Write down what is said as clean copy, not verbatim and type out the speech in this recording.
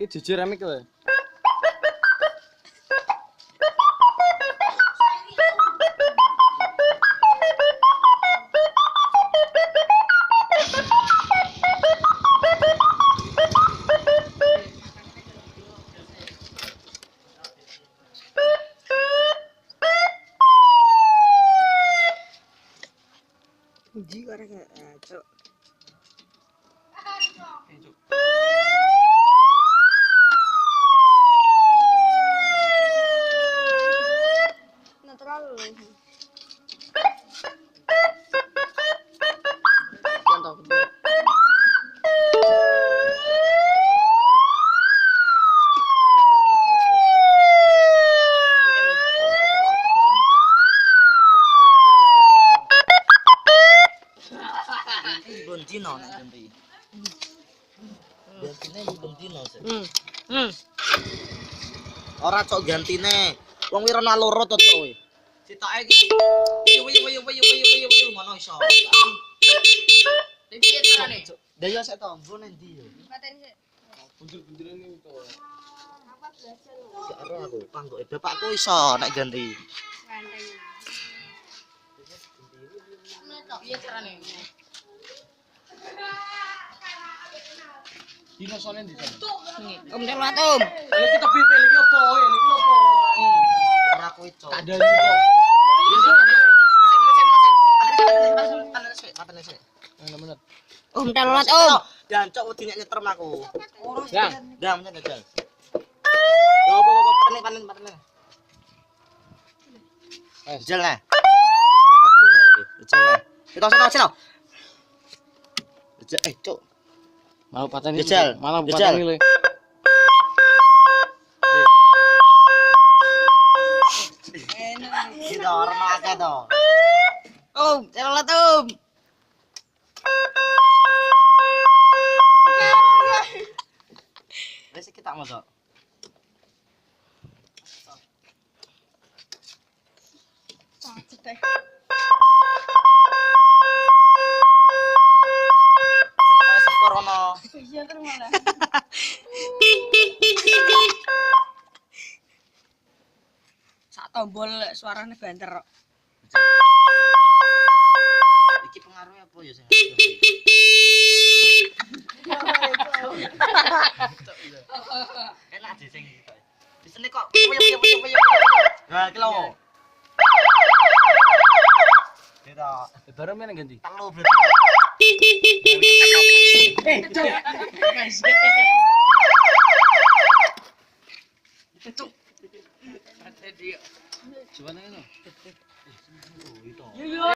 Ki jujur amik kowe. Uji karek cok. Netral loh. Contoh kedua. Bendino nek ganti. Gantine bendino sih. Ora cok gantine. Wong wirana loro to cok kowe. Sitoke iki. Wiyu ngono iso. Piye carane, Cuk? Lah yo sik to, mbon endi yo. Paten sik. Bundur-bunduran itu. Apa belajar lho? Gak ero aku, panggoke bapakku iso nek ganti. Ganteng. Piye carane? Dino sone ndi to? Om telat om. Lha kita pipi lagi opo? Ya lagi opo? Ora kuwi cok. Kadani kok. Matane sik. Yang bener. Om telat om. Dan cok wedi nek nyetrem aku. Yang. Ndang menyang jajal. Yo patene. Jajal lah. Jajal lah. Sito. Jajal cok. Mau pateni. Jajal. Malah Jajal. pateni le. Kita orang akeh to. Om telat om. Wis kita mosok. Iya kan malah. Sak tombol suarane banter kok. Iki pengaruhnya apa ya sing? Enak di sing gitu. Di sini kok. Nah, iki lho. Tidak. Baru meneh ganti. Tanglo berarti. Coba nang ngono. Itu. Iya